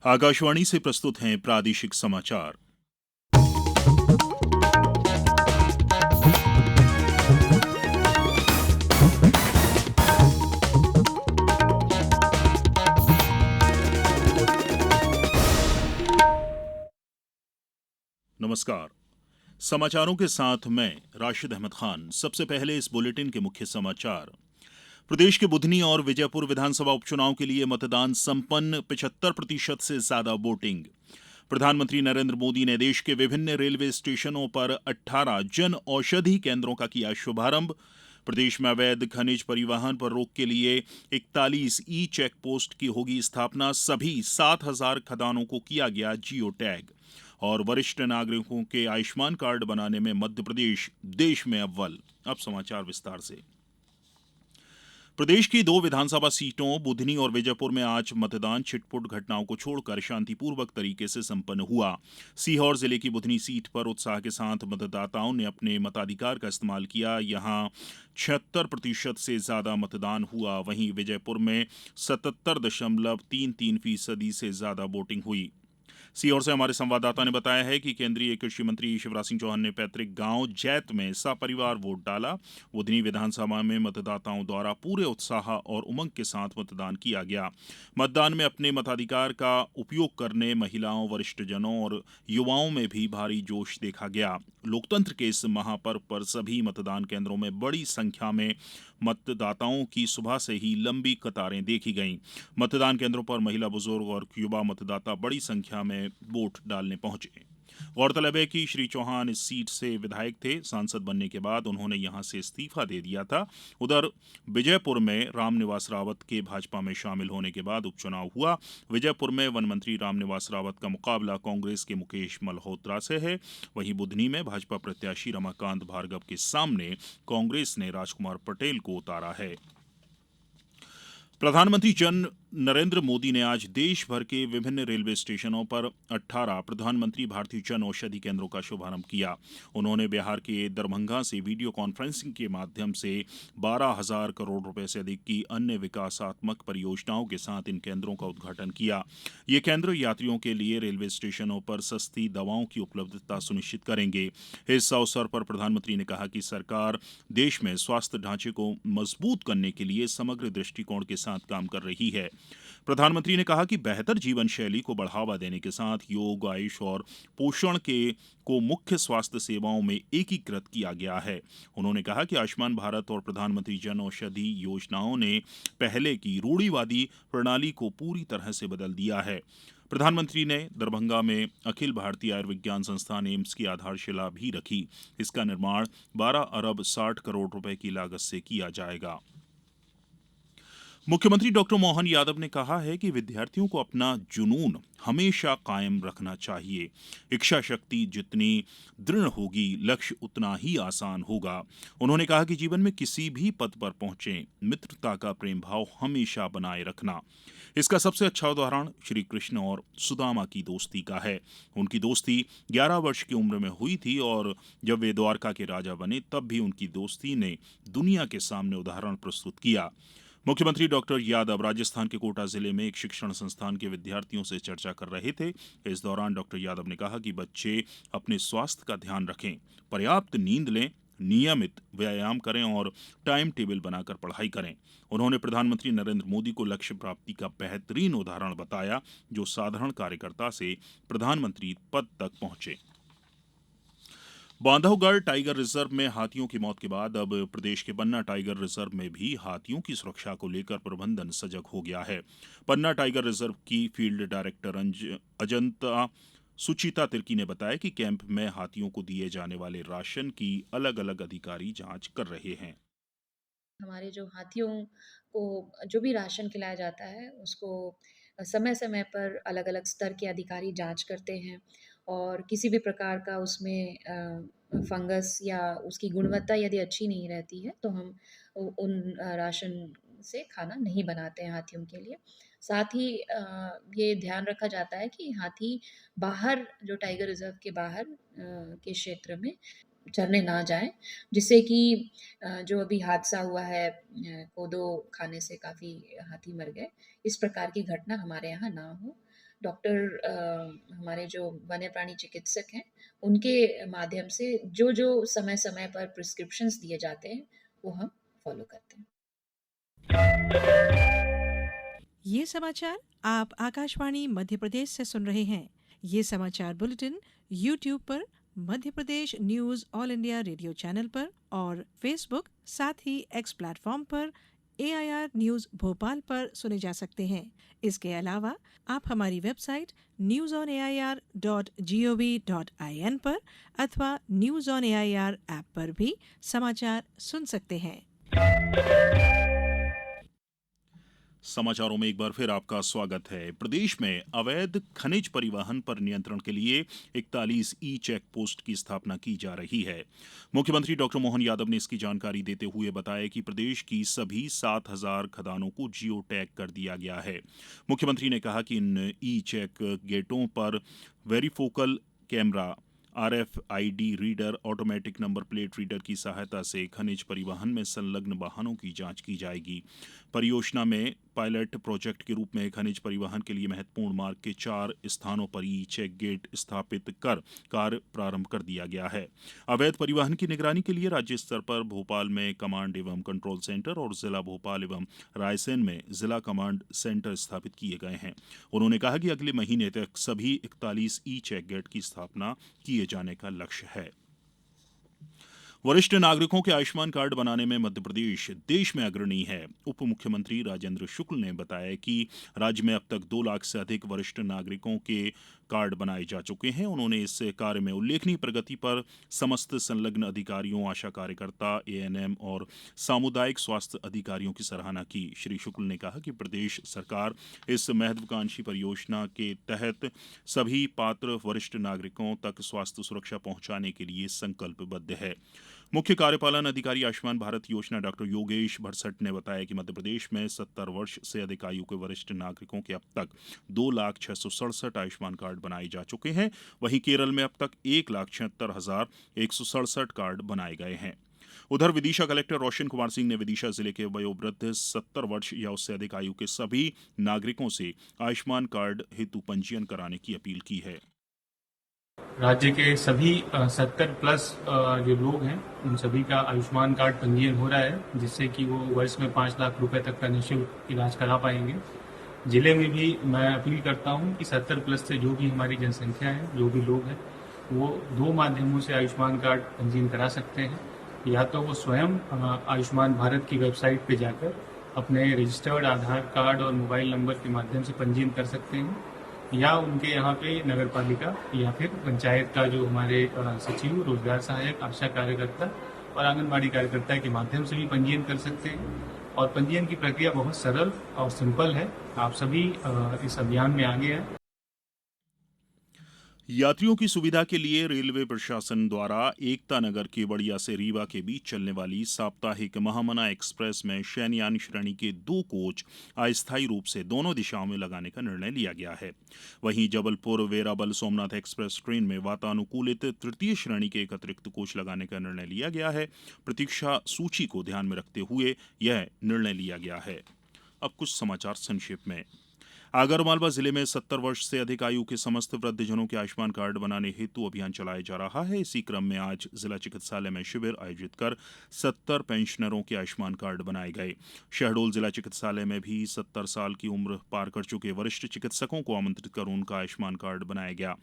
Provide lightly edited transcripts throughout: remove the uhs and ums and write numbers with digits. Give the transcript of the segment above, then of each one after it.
आकाशवाणी से प्रस्तुत हैं प्रादेशिक समाचार। नमस्कार। समाचारों के साथ मैं राशिद अहमद खान। सबसे पहले इस बुलेटिन के मुख्य समाचार। प्रदेश के बुधनी और विजयपुर विधानसभा उपचुनाव के लिए मतदान संपन्न, 75% से ज्यादा वोटिंग। प्रधानमंत्री नरेंद्र मोदी ने देश के विभिन्न रेलवे स्टेशनों पर 18 जन औषधि केंद्रों का किया शुभारंभ। प्रदेश में अवैध खनिज परिवहन पर रोक के लिए 41 ई चेक पोस्ट की होगी स्थापना। सभी 7,000 खदानों को किया गया जियो टैग। और वरिष्ठ नागरिकों के आयुष्मान कार्ड बनाने में मध्य प्रदेश देश में अव्वल। अब समाचार विस्तार से। प्रदेश की 2 विधानसभा सीटों बुधनी और विजयपुर में आज मतदान छिटपुट घटनाओं को छोड़कर शांतिपूर्वक तरीके से संपन्न हुआ। सीहोर जिले की बुधनी सीट पर उत्साह के साथ मतदाताओं ने अपने मताधिकार का इस्तेमाल किया। यहां 76% से ज्यादा मतदान हुआ। वहीं विजयपुर में 77.33% से ज्यादा वोटिंग हुई। सीहोर से हमारे संवाददाता ने बताया है कि केंद्रीय कृषि मंत्री शिवराज सिंह चौहान ने पैतृक गांव जैत में सपरिवार वोट डाला। बुधनी विधानसभा में मतदाताओं द्वारा पूरे उत्साह और उमंग के साथ मतदान किया गया। मतदान में अपने मताधिकार का उपयोग करने महिलाओं, वरिष्ठजनों और युवाओं में भी भारी जोश देखा गया। लोकतंत्र के इस महापर्व पर सभी मतदान केंद्रों में बड़ी संख्या में मतदाताओं की सुबह से ही लंबी कतारें देखी गईं। मतदान केंद्रों पर महिला, बुजुर्ग और युवा मतदाता बड़ी संख्या में वोट डालने पहुंचे। गौरतलब है कि श्री चौहान इस सीट से विधायक थे। सांसद बनने के बाद उन्होंने यहां से इस्तीफा दे दिया था। उधर विजयपुर में रामनिवास रावत के भाजपा में शामिल होने के बाद उपचुनाव हुआ। विजयपुर में वन मंत्री रामनिवास रावत का मुकाबला कांग्रेस के मुकेश मल्होत्रा से है। वहीं बुधनी में भाजपा प्रत्याशी रमाकांत भार्गव के सामने कांग्रेस ने राजकुमार पटेल को उतारा है। प्रधानमंत्री नरेंद्र मोदी ने आज देश भर के विभिन्न रेलवे स्टेशनों पर 18 प्रधानमंत्री भारतीय जन औषधि केंद्रों का शुभारंभ किया। उन्होंने बिहार के दरभंगा से वीडियो कॉन्फ्रेंसिंग के माध्यम से 12,000 करोड़ रुपए से अधिक की अन्य विकासात्मक परियोजनाओं के साथ इन केंद्रों का उद्घाटन किया। ये केंद्र यात्रियों के लिए रेलवे स्टेशनों पर सस्ती दवाओं की उपलब्धता सुनिश्चित करेंगे। इस अवसर पर प्रधानमंत्री ने कहा कि सरकार देश में स्वास्थ्य ढांचे को मजबूत करने के लिए समग्र दृष्टिकोण के साथ काम कर रही है। प्रधानमंत्री ने कहा कि बेहतर जीवन शैली को बढ़ावा देने के साथ योग, आयुष और पोषण के को मुख्य स्वास्थ्य सेवाओं में एकीकृत किया गया है। उन्होंने कहा कि आयुष्मान भारत और प्रधानमंत्री जन औषधि योजनाओं ने पहले की रूढ़िवादी प्रणाली को पूरी तरह से बदल दिया है। प्रधानमंत्री ने दरभंगा में अखिल भारतीय आयुर्विज्ञान संस्थान एम्स की आधारशिला भी रखी। इसका निर्माण 12 अरब 60 करोड़ रुपए की लागत से किया जाएगा। मुख्यमंत्री डॉक्टर मोहन यादव ने कहा है कि विद्यार्थियों को अपना जुनून हमेशा कायम रखना चाहिए। इच्छा शक्ति जितनी दृढ़ होगी, लक्ष्य उतना ही आसान होगा। उन्होंने कहा कि जीवन में किसी भी पद पर पहुंचे, मित्रता का प्रेम भाव हमेशा बनाए रखना। इसका सबसे अच्छा उदाहरण श्री कृष्ण और सुदामा की दोस्ती का है। उनकी दोस्ती 11 वर्ष की उम्र में हुई थी और जब वे द्वारका के राजा बने तब भी उनकी दोस्ती ने दुनिया के सामने उदाहरण प्रस्तुत किया। मुख्यमंत्री डॉक्टर यादव राजस्थान के कोटा जिले में एक शिक्षण संस्थान के विद्यार्थियों से चर्चा कर रहे थे। इस दौरान डॉक्टर यादव ने कहा कि बच्चे अपने स्वास्थ्य का ध्यान रखें, पर्याप्त नींद लें, नियमित व्यायाम करें और टाइम टेबल बनाकर पढ़ाई करें। उन्होंने प्रधानमंत्री नरेंद्र मोदी को लक्ष्य प्राप्ति का बेहतरीन उदाहरण बताया, जो साधारण कार्यकर्ता से प्रधानमंत्री पद तक पहुंचे। बांधवगढ़ टाइगर रिजर्व में हाथियों की मौत के बाद अब प्रदेश के पन्ना टाइगर रिजर्व में भी हाथियों की सुरक्षा को लेकर प्रबंधन सजग हो गया है। पन्ना टाइगर रिजर्व की फील्ड डायरेक्टर अजंता सुचिता तिर्की ने बताया कि कैंप में हाथियों को दिए जाने वाले राशन की अलग-अलग अधिकारी जांच कर रहे हैं। हमारे जो हाथियों को जो भी राशन खिलाया जाता है, उसको समय-समय पर अलग-अलग स्तर के अधिकारी जाँच करते हैं और किसी भी प्रकार का उसमें फंगस या उसकी गुणवत्ता यदि अच्छी नहीं रहती है, तो हम उन राशन से खाना नहीं बनाते हैं हाथियों के लिए। साथ ही ये ध्यान रखा जाता है कि हाथी बाहर जो टाइगर रिज़र्व के बाहर के क्षेत्र में चरने ना जाएँ, जिससे कि जो अभी हादसा हुआ है कोदो खाने से काफ़ी हाथी मर गए, इस प्रकार की घटना हमारे यहाँ ना हो। डॉक्टर हमारे जो वन्य प्राणी चिकित्सक हैं, उनके माध्यम से जो-जो समय-समय पर प्रिस्क्रिप्शंस दिए जाते हैं, वो हम फ़ॉलो करते हैं। ये समाचार आप आकाशवाणी मध्य प्रदेश से सुन रहे हैं। ये समाचार बुलेटिन YouTube पर Madhya Pradesh news All India Radio channel पर और फेसबुक साथ ही एक्स प्लेटफॉर्म पर AIR न्यूज भोपाल पर सुने जा सकते हैं। इसके अलावा आप हमारी वेबसाइट newsonair.gov.in पर अथवा न्यूज ऑन AIR ऐप पर भी समाचार सुन सकते हैं। समाचारों में एक बार फिर आपका स्वागत है। प्रदेश में अवैध खनिज परिवहन पर नियंत्रण के लिए 41 ई चेक पोस्ट की स्थापना की जा रही है। मुख्यमंत्री डॉ मोहन यादव ने इसकी जानकारी देते हुए बताया कि प्रदेश की सभी 7,000 खदानों को जियो टैग कर दिया गया है। मुख्यमंत्री ने कहा कि इन ई चेक गेटों पर varifocal camera, RFID reader, automatic number plate reader की सहायता से खनिज परिवहन में संलग्न वाहनों की जांच की जाएगी। परियोजना में पायलट प्रोजेक्ट के रूप में खनिज परिवहन के लिए महत्वपूर्ण मार्ग के 4 स्थानों पर ई चेक गेट स्थापित कर कार्य प्रारंभ कर दिया गया है। अवैध परिवहन की निगरानी के लिए राज्य स्तर पर भोपाल में कमांड एवं कंट्रोल सेंटर और जिला भोपाल एवं रायसेन में जिला कमांड सेंटर स्थापित किए गए हैं। उन्होंने कहा कि अगले महीने तक सभी 41 ई चेक गेट की स्थापना किए जाने का लक्ष्य है। वरिष्ठ नागरिकों के आयुष्मान कार्ड बनाने में मध्य प्रदेश देश में अग्रणी है। उप मुख्यमंत्री राजेंद्र शुक्ल ने बताया कि राज्य में अब तक 2 लाख से अधिक वरिष्ठ नागरिकों के कार्ड बनाए जा चुके हैं। उन्होंने इस कार्य में उल्लेखनीय प्रगति पर समस्त संलग्न अधिकारियों, आशा कार्यकर्ता, ANM और सामुदायिक स्वास्थ्य अधिकारियों की सराहना की। श्री शुक्ल ने कहा कि प्रदेश सरकार इस महत्वाकांक्षी परियोजना के तहत सभी पात्र वरिष्ठ नागरिकों तक स्वास्थ्य सुरक्षा पहुंचाने के लिए संकल्पबद्ध है। मुख्य कार्यपालन अधिकारी आयुष्मान भारत योजना डॉ योगेश भरसट ने बताया कि मध्य प्रदेश में 70 वर्ष से अधिक आयु के वरिष्ठ नागरिकों के अब तक 2,06,67 आयुष्मान कार्ड बनाए जा चुके हैं। वहीं केरल में अब तक 1,76,167 कार्ड बनाए गए हैं। उधर विदिशा कलेक्टर रोशन कुमार सिंह ने विदिशा जिले के वयोवृद्ध 70 वर्ष या उससे अधिक आयु के सभी नागरिकों से आयुष्मान कार्ड हेतु पंजीयन कराने की अपील की है। राज्य के सभी 70 प्लस जो लोग हैं उन सभी का आयुष्मान कार्ड पंजीयन हो रहा है, जिससे कि वो वर्ष में 5 लाख रुपए तक का निःशुल्क इलाज करा पाएंगे। जिले में भी मैं अपील करता हूं कि 70 प्लस से जो भी हमारी जनसंख्या है, जो भी लोग हैं, वो 2 माध्यमों से आयुष्मान कार्ड पंजीयन करा सकते हैं। या तो वो स्वयं आयुष्मान भारत की वेबसाइट पे जाकर अपने रजिस्टर्ड आधार कार्ड और मोबाइल नंबर के माध्यम से पंजीयन कर सकते हैं, या उनके यहाँ पे नगर पालिका या फिर पंचायत का जो हमारे सचिव, रोजगार सहायक, आशा कार्यकर्ता और आंगनबाड़ी कार्यकर्ता के माध्यम से भी पंजीयन कर सकते हैं। और पंजीयन की प्रक्रिया बहुत सरल और सिंपल है। आप सभी इस अभियान में आगे हैं। यात्रियों की सुविधा के लिए रेलवे प्रशासन द्वारा एकता नगर केवड़िया से रीवा के बीच चलने वाली साप्ताहिक महामना एक्सप्रेस में शयनयान श्रेणी के 2 कोच अस्थायी रूप से दोनों दिशाओं में लगाने का निर्णय लिया गया है। वहीं जबलपुर वेरावल सोमनाथ एक्सप्रेस ट्रेन में वातानुकूलित तृतीय श्रेणी के एक अतिरिक्त कोच लगाने का निर्णय लिया गया है। प्रतीक्षा सूची को ध्यान में रखते हुए यह निर्णय लिया गया है। अब कुछ समाचार संक्षेप में। आगरमालवा जिले में 70 वर्ष से अधिक आयु के समस्त वृद्धजनों के आयुष्मान कार्ड बनाने हेतु अभियान चलाया जा रहा है। इसी क्रम में आज जिला चिकित्सालय में शिविर आयोजित कर 70 पेंशनरों के आयुष्मान कार्ड बनाए गए। शहडोल जिला चिकित्सालय में भी 70 साल की उम्र पार कर चुके वरिष्ठ चिकित्सकों को आमंत्रित कर उनका आयुष्मान कार्ड बनाया गया।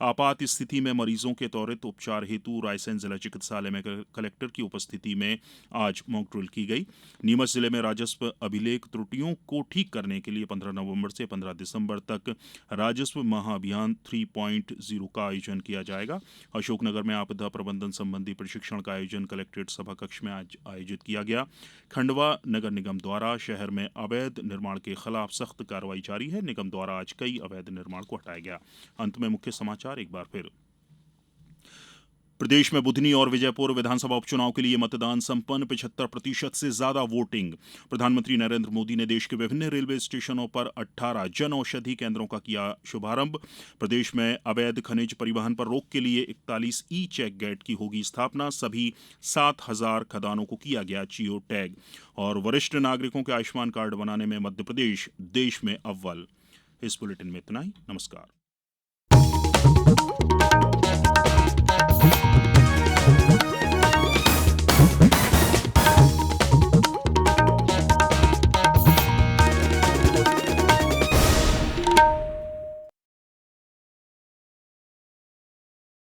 आपात स्थिति में मरीजों के त्वरित उपचार हेतु रायसेन जिला चिकित्सालय में कलेक्टर की उपस्थिति में आज मॉक ड्रिल की गई। नीमच जिले में राजस्व अभिलेख त्रुटियों को ठीक करने के लिए 15 नवंबर से 15 दिसंबर तक राजस्व महाअभियान 3.0 का आयोजन किया जाएगा। अशोकनगर में आपदा प्रबंधन संबंधी प्रशिक्षण का आयोजन कलेक्ट्रेट सभा कक्ष में आज आयोजित किया गया। खंडवा नगर निगम द्वारा शहर में अवैध निर्माण के खिलाफ सख्त कार्रवाई जारी है। निगम द्वारा आज कई अवैध निर्माण को हटाया गया। अंत में मुख्य समाचार एक बार फिर। प्रदेश में बुधनी और विजयपुर विधानसभा उपचुनाव के लिए मतदान संपन्न, 75% से ज्यादा वोटिंग। प्रधानमंत्री नरेंद्र मोदी ने देश के विभिन्न रेलवे स्टेशनों पर 18 जन औषधि केंद्रों का किया शुभारंभ। प्रदेश में अवैध खनिज परिवहन पर रोक के लिए 41 ई चेक गेट की होगी स्थापना। सभी 7,000 खदानों को किया गया जियो टैग। और वरिष्ठ नागरिकों के आयुष्मान कार्ड बनाने में मध्य प्रदेश देश में अव्वल। इस बुलेटिन में इतना ही। नमस्कार।